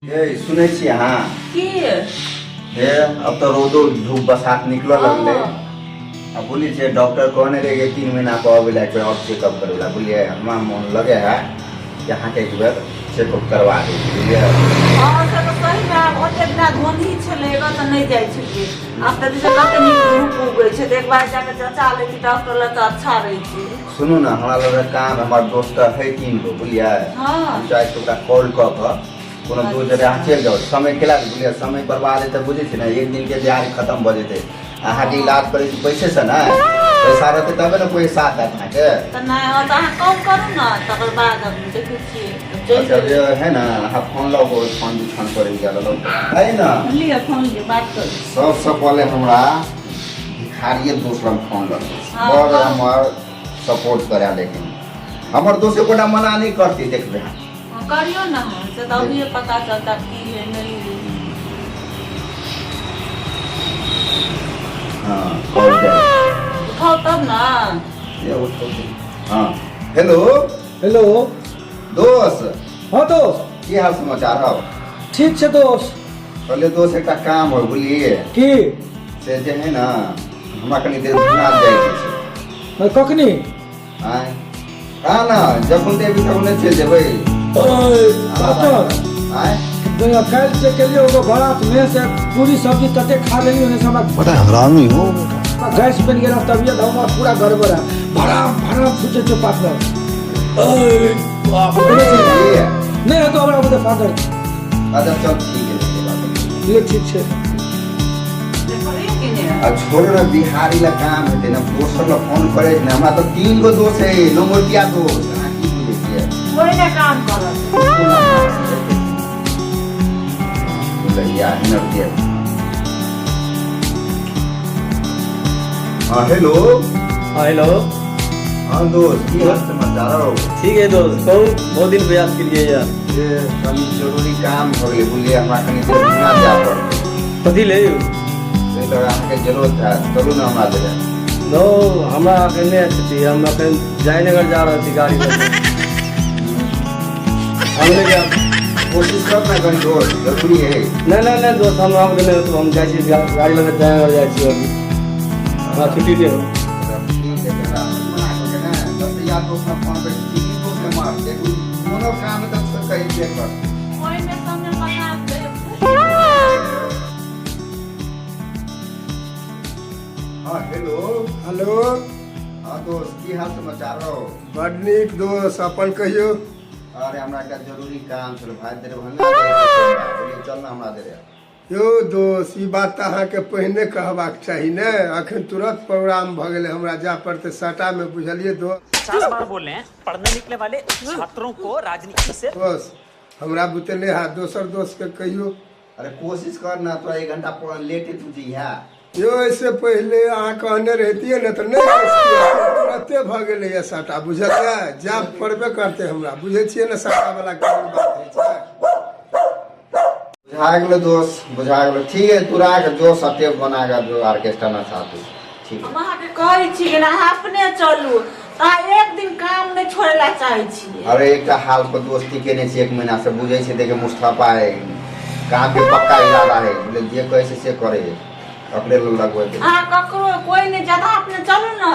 ये सुने छी हाँ की ये अब तो रोदो धूप बसात निकल लगले अब बोली छे डॉक्टर कहने रहे 3 महीना को अब एक और चेकअप करेला बोलिए हमारा मन लगे है यहाँ के एक बार चेकअप करवा दे बुझलिए हां से तो सही में ओते बिना धोनी छलेगा तो नहीं जाय छिके अब त दिसे कते नीक धूप उगै छै एक बार जाके चचा ले कि डॉक्टर ल त अच्छा रही छै। सुनो ना हमरा लगे काम हमार दोस्त है 3 गो बुझलिए हां चाहे तो का कॉल क कोनो दो जगह चल जाओ समय केला बुझलिए समय बर्बाद है तो बुझे छी ना एक दिन के दिहाड़ी खत्म भ जेते अहाँ के इलाज करे छी पैसे से ना पैसा रहते तबे ना कोई साथ अहाँ के त नहीं हो त अहाँ कम करू ना तकर बाद हम देखै छी अच्छा ये है ना अहाँ फोन लगो फोन बिछान करे जाला है ना लिए फोन लिए बात कर सबसे पहले हमरा भिखारी दोस्त लग फोन लगो और हमार सपोर्ट करा लेकिन हमर दोस्त कोटा मना नहीं करती देखबे करियो ना से तो अभी पता चलता की है नहीं हां कॉल दे उठाओ तब ना ये उठो हां हेलो हेलो दोस्त हाँ दोस्त की हाल समाचार हो ठीक है दोस्त पहले दोस्त एक काम हो बोलिए की से जे है ना हमरा कनी देर घुमा जाए छै कखनी आय हां ना जब उनते भी तब ने चल जेबै आय कल से के लिए वो बारात में से पूरी सब्जी तते खा लेली होने से हमरा बड़ा हरामी हो गैस बन गया तबियत हमारा पूरा गड़बड़ है भराम भराम छूटे जो पार्टनर नहीं है तो हमरा मुझे फादर अच्छा चल ठीक है ये ठीक है अब छोड़ ना बिहारी ला काम है ना दोस्त ला फोन करे ना हमरा तो 3 गो दोस्त है नंबरटिया दोस्त ना की बुझे छिए कोई ना काम करत भैया नरदिया हां हेलो हेलो हां दोस्त की हाल समाचार हो ठीक है दोस्त कहूँ बहुत दिन प्रयास के लिए यार ये कनी जरूरी काम हो गए बोलिए हमरा कनी देर घुमा जा पड़ कथी ले से तो आके जरूरत है चलू ना हमरा दे नो हमरा कहने थी हम अखन जयनगर जा रहे थे गाड़ी में हमने क्या कोशिश करना कनी दोस्त जरूरी है नहीं दोस्त हम आप देने तो हम जाए छी गाड़ी में जयनगर जाए छी अभी हां छुट्टी दे ठीक है जरा मना के ना जब या दोस्त ना फोन पे ठीक दोस्त के मार देखो कोनो काम तक सब कहीं चेक कर कोई में सामने बना दे हां हेलो हेलो हां दोस्त की हाल समाचार हो बड नीक दोस्त अपन कहियो अरे हमरा का जरूरी काम छल भाई तेरे भंगा बोलिए चल ना हमरा दे यो दोस्त ई बात अहाँ के पहले कहबाक चाही ने अखन तुरंत प्रोग्राम भ गेले हमरा जा पड़ते सटा में बुझलिए दोस्त 50 बार बोल रहे हैं पढ़ने निकले वाले छात्रों को राजनीति से दोस्त हमरा बुतले हा दोसर दोस्त के कहियो अरे कोशिश कर ना तो 1 घंटा लेट तू जी है यो इससे पहले अहाँ कहने रहतिए न तो नहीं तुरंते भ गेले ये सटा बुझलिए जा पड़बे करते हमरा बुझे छिए न सटा वाला केहन बात है छै बुझा गेलो दोस्त बुझा गेलो ठीक है तू राख जो सटे बनागा जो ऑर्केस्ट्रा में साथ ठीक है हम अहाँ के कहै छी कि ना अपने चलू ता एक दिन काम नहीं छोड़ला चाहे छी अरे एक हाल पर दोस्ती केने छी 1 महीना से बुझे छी देखे मुस्तफा है काम के पक्का इरादा है बोले जे कहे से करे अपने लोग लगवे दे हां ककरो कोई नहीं ज्यादा अपने चलू ना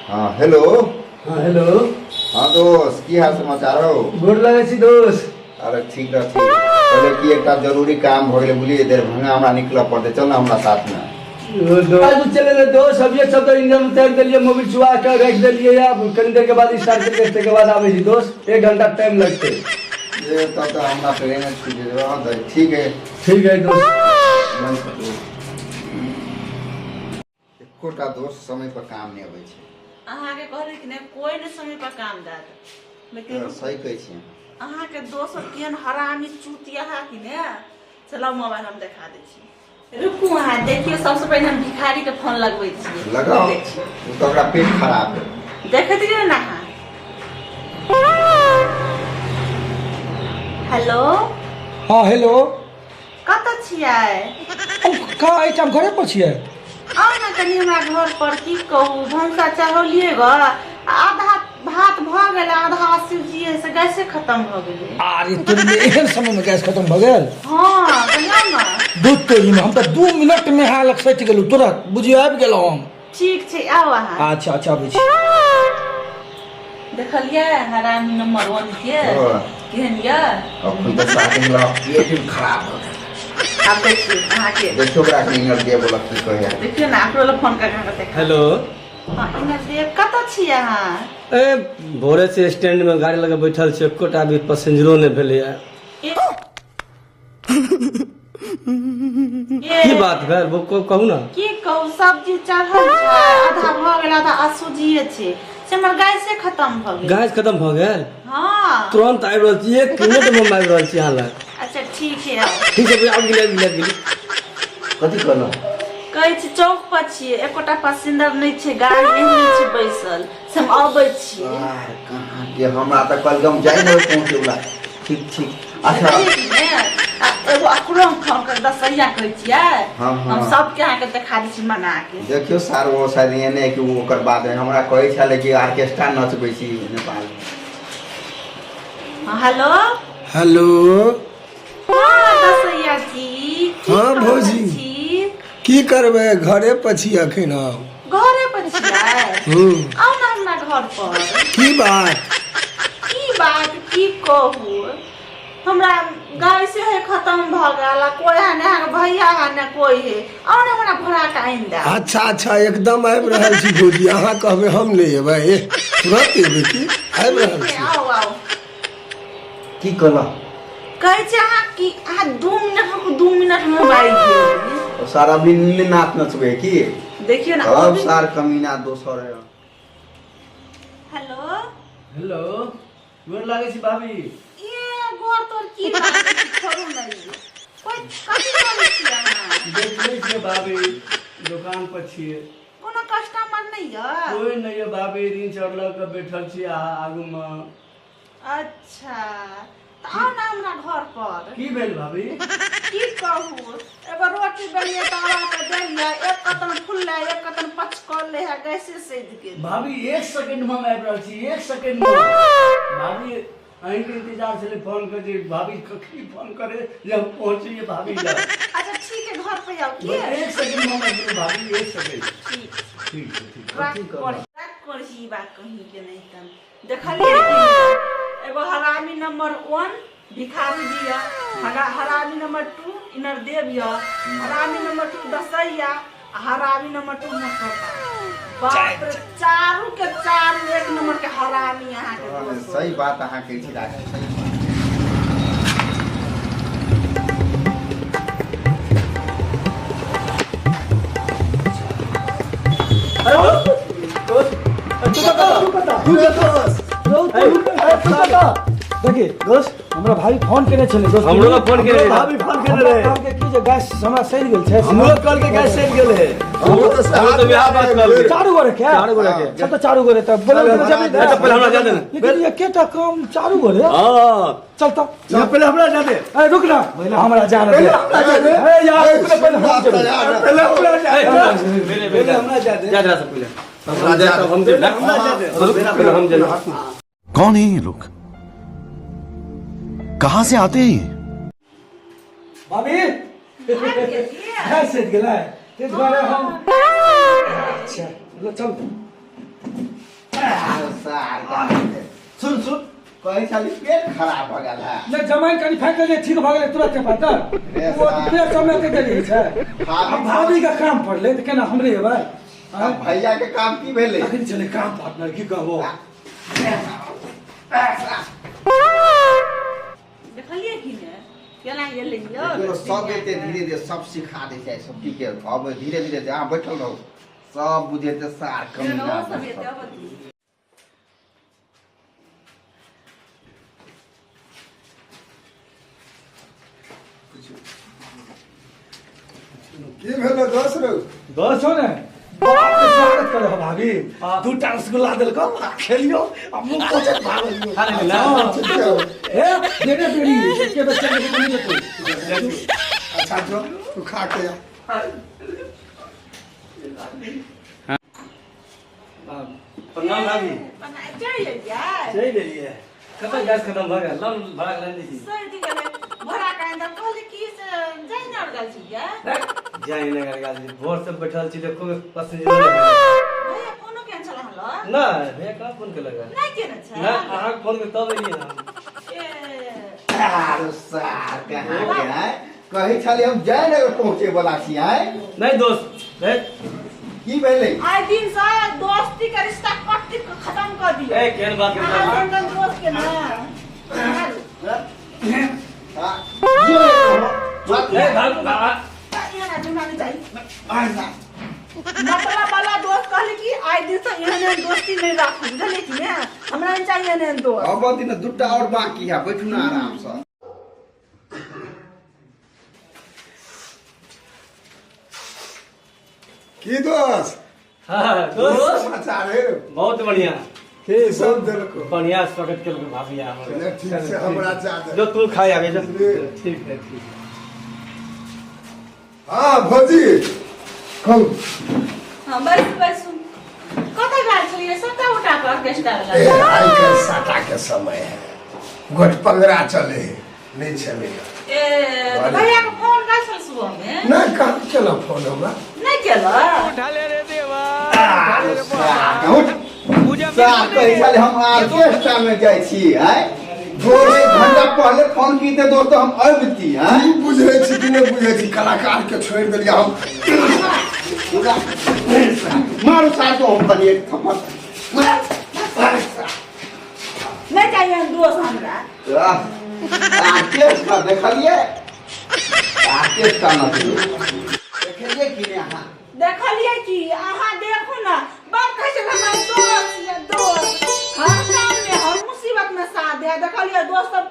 हां हेलो हां हेलो हां दोस्त की हाल समाचार हो गोड़ लगे छी दोस्त अरे ठीक है ठीक पहले की एकटा जरूरी काम भ गेले बुझलिए देर भंगा हमरा निकल पड़ते चल ना हमरा साथ में आज चले ले दोस्त सब ये सब तो इंजन उतार दिए मोबिल चुआ के रख दिए अब कनी देर के बाद स्टार्ट करते के बाद आवे छी दोस्त 1 घंटा टाइम लगते ये तो हमरा ट्रेन ठीक है दोस्त एकोटा दोस्त समय पर काम नहीं आवे छै अहाँ के कहले कि नहीं कोई नहीं समय पर काम दाद लेकिन सही कहै छी अहाँ के दोस्त केहन हरामी चूतिया है कि ने चलो मोबाइल हम दिखा दे छी रुकू अहाँ देखिए सबसे पहले हम भिखारी के फोन लगबै छी लगाओ तो ओकरा पेट खराब है देखत रहिए ना अहाँ हेलो हाँ हेलो कत छियै का आइटम घरे पर छियै आओ ना कनी हमरा घर पर की कहू भंसा चढ़ौलिए ग आधा भात भ गेल आधा सूजी से गैसे खत्म भ गेलै। अरे तुम एहन समय में गैस खत्म भ गेल? हाँ कहिया ना। दूध तो में हम तो 2 मिनट में हालक सटि गेलु तुरंत बुझियो आबि गेलौ हम। ठीक छै आओ अहाँ। अच्छा अच्छा बुझि देखलिए हरामी नंबर 1 के केहन ये। अपन तो साथ में पेट खराब हो गया। आप देखिए अहाँ के देखियो ओकरा के इनर दे बोला की कहे। देखियो ना आपरो ल फोन करके देख। हेलो। हां इनर दे कत छी अहाँ? ए भोरे से स्टैंड में गाड़ी लगा बैठल छी, एकोटा भी पैसेंजरो नहीं भेले है। की बात भेल वो कहू ना। की कहू सब्जी चढ़ल छै आधा भ गेल आधा असुजिए छै से हमर गैसे खत्म भ गेल। गैस खत्म भ गेल? हां तुरंत आबि रहल छी, 1 मिनट में आबि रहल छी यहाँ लग। अच्छा ठीक है आओ। ठीक है आबि गेली। कथी कहलो? कहै छी चौक पर छियै एकोटा पैसेंजर नहीं छै गाड़ी एहने छै बैसल से हम आबै छियै। यार कहां के हमरा त कल हम जाई न पहुंचे वाला। ठीक अच्छा ठीक ने एगो अकरम फोन कर दसैया कहै छियै। हाँ। हम सबके अहाँ के देखा दै छी मना के। देखियो सार वो शायद एने कि वो ओकर बाद हमरा कहै छले कि ऑर्केस्ट्रा नचबै छी नेपाल में। हेलो हेलो हाँ दसैया जी की हाँ, करै भौजी। छी? की करबै घरे पर छी अखन हम। घरे पर छियै? आओ ना हमरा घर पर। की बात? की कहू हमरा गाय से है खत्म भ गेल कोई है ना भैया है ना कोई है आओ ना हमरा भरा के आइन दे। अच्छा एकदम आबि रहल छी भौजी, अहाँ कहबै हम नहीं एबै तुरंत एबै की आबि रहल छी। आओ की कहलो? कहै छै अहाँ की अहाँ 2 मिनट में बारी गेल। सारा दिन नाच नचबै की? देखियो ना अब सार कमीना दोसर है। हेलो हेलो गोर लागै छी भाभी। ये गोर तोर की बात छै छोड़ू नहीं कोई कथि करै छी अहाँ? देखै छियै भाभी दुकान पर छियै। कोनो कस्टमर नहीं है? कोई नहीं है भाभी, ऋण चढ़ल के बैठल छी आगू में। अच्छा तो आओ ना हमरा घर पर। की भेल भाभी? की कहू एगो रोटी बेलिए तवा पे देलिए एक कतन फुलले एक कतन पचकले है गैसे सैध गेल। भाभी 1 सेकंड में हम आबि रहल छी, 1 सेकंड में। भाभी अहीं के इंतजार से फोन कर दी, भाभी कखनी फोन करे जे हम पहुंचिए भाभी जा। अच्छा ठीक है घर पे आओ की? 1 सेकंड में हम आबि रहल भाभी, 1 सेकंड। ठीक ठीक है ठीक रात कर ही बात कहीं के नहीं तन देखलिए कि एगो हरामी नंबर 1 भिखारी जी है हरामी नंबर 2 इनर देव है हरामी नंबर 2 दसैया हरामी नंबर 2 मखता। बाप रे चारू के चारू एक नंबर के हरामी यहाँ के दोस्त। सही बात अहाँ कहै छी राज, सही बात। देखिए दोस्त हमरा भाई फोन केने छले दोस्त। हमरो का फोन केने भाभी फोन केने रहे। कल के की जे गैस हमरा सैल गेल छै। हमरो कल के गैस सैल गेल है। हम तो बियाह बात कर ले। चारू गोरे क्या? चारू गोरे के। सब तो चारू गोरे तब बोले जमीन अच्छा पहले हमरा जा दे ना। लेकिन ये केटा काम चारू गोरे। हां चल तो ये पहले हमरा जा दे। अरे रुक ना पहले हमरा जाने दे। ए यार पहले हम चल पहले हमरा जा दे। पहले हमरा जा दे। जा जरा से पहले हम दे पहले हम दे। कौन है ये लोग? कहां से आते हैं ये? भाभी गैस सैल गेला है ते द्वारा हम अच्छा चल सार का सुन कहै छली पेट खराब भ गेल है। ले जमाइन कनी फेंक दे ठीक भ गेले तुरंत पता। वो पेट समय के देली छै। अब भाभी का काम पड़ले त केना हमरे हेबै? अब भैया के काम की भेलै? अखन चले काम पार्टनर की कहबो। देखलिए कि ने केना गेलै देखियो सब एते धीरे धीरे सब सिखा दै छै सब की के अब धीरे धीरे अहाँ बैठल रहू सब बुझेते सार कमीना। की भेलो दोस्त रे? दोस्त हो ने बाप के स्वागत करे हो भाभी। 2टा रसगुल्ला देलको खेलियो अब मुंह कोचे भागलियो। खा ले ए देने बेरी के बच्चे के नहीं लेतो। अच्छा जो तू खा के आ। प्रणाम भाभी चल गेलियै चल गेलिए कतऽ गैस खत्म भऽ गेल लम भड़ा के लाइन दी सर्दी गेलै भरा के अंदर कहली की से जाय न गल छियै जाई ने कर गाली भोर से बैठल छी देखो पैसेंजर नहीं भैया फोनो केन चला हलो ना भैया कहाँ फोन के लगा नहीं केने छै ना अहाँ के फोन के तब एलिए ना ए आरो सार कहाँ गए कही छली हम जयनगर पहुँचे वाला छी आए नहीं दोस्त देख की भेलै आइ दिन से दोस्ती के रिश्ता कट्टी खत्म कर दियो ए केहन बात कर रहा है लंदन दोस्त के ना ए भाग यहाँ जुमानी चाहिए मतलब वाला दोस्त कहले कि आइ दिन से एहन दोस्ती नहीं राखू बुझलिए कि ने हमरा नहीं चाहिए एहन दोस्त अब दिन दूटा और बाकी है बैठू ना आराम से की दोस्त हां दोस्त समाचार है बहुत बढ़िया के सब देलको बढ़िया स्वागत केलक भाभी आ चले ठीक से हमरा चादर जो तू खाए आगे जा ठीक है ठीक हाँ भौजी कहू हां बस कतै गेल छलिए सबटा उठा के ऑर्केस्ट्रा ए लगा आई के साटा के समय है गोट पंगरा चले नहीं चलेगा ए भैया को फोन कर छल सुबह में ना कहाँ चला फोन हमरा नहीं केला कही छली हम ऑर्केस्ट्रा में जाइ छी आए भोर एक घंटा पहले फोन की ते दोस्त हम अबती हैं की बुझे छी कि नहीं बुझे छी कलाकार के छोड़ देलिए हम मारो साथ हम बनी एक थप्पड़ नहीं चाहिए दोस्त हमरा ऑर्केस्ट्रा देखलिए ऑर्केस्ट्रा ना देखलिए कि नहीं अहाँ देखलिए कि अहाँ देखू ना बात कहे छै हमरा दोस्त या दोस्त हर काम में हर मुसीबत में साथ दे देखलिए दोस्त सब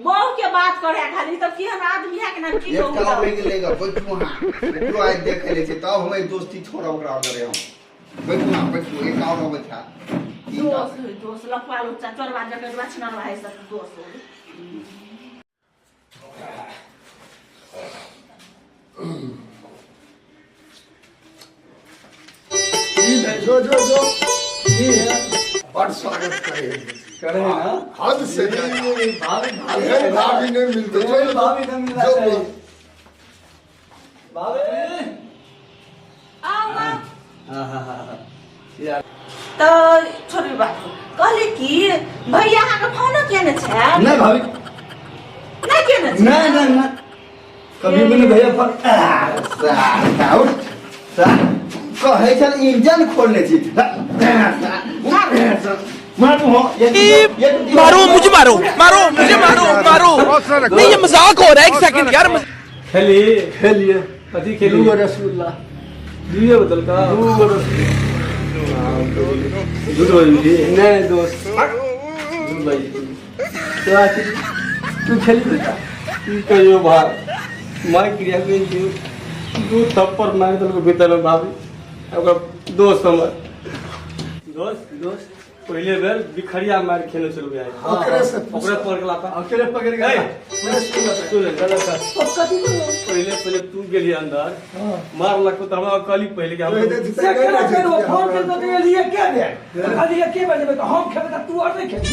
बहु के बात करे खाली तब केहन आदमी है कि ना की एक कला कहू होई गेलै बैठू हां बैठू आइ देख ले छै तब हमें दोस्ती छोड़ा ओकरा करे हम बैठू ना बैठू एक और बैठा दोस्त लखवा लोग चोरवा जकर बचना रहे सब दोस्त जो बड़ स्वागत करे ना हद से भाभी भाभी नहीं मिलते भाभी नहीं मिलता जो है भाभी आओ ना हां यार तो छोड़ी बात कहले कि भैया अहाँ के फोनो केने छै नहीं भाभी नहीं केने छै नहीं कभी भी नहीं भैया फोन कहे छल इंजन खोलने छी मारो मुझे मारो मुझे मारो नहीं ये मजाक हो रहा है एक सेकंड यार खेलिए कथी खेलिए रसगुल्ला दिए बदल का दूध भाई नहीं दोस्त दूध भाई तो आखिर तू खेली बेटा तू कहियो भाई मार क्रिया के दू थप्पड़ मार दल को भीतर में भाभी ओकर दोस्त हमर दोस्त पहले बेर बिखरिया मार खेले चल गया ओकरे से ओकरे पकड़ ला अकेले पकड़ गया पहले तू गेली अंदर मार लको त हमरा कली पहले के हम से केना करो फोन के तो के लिए क्या दे खाली के बजे में हम खेबे त तू और नहीं खेबी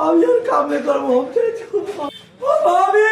अब यार काम में करो हम चले भाभी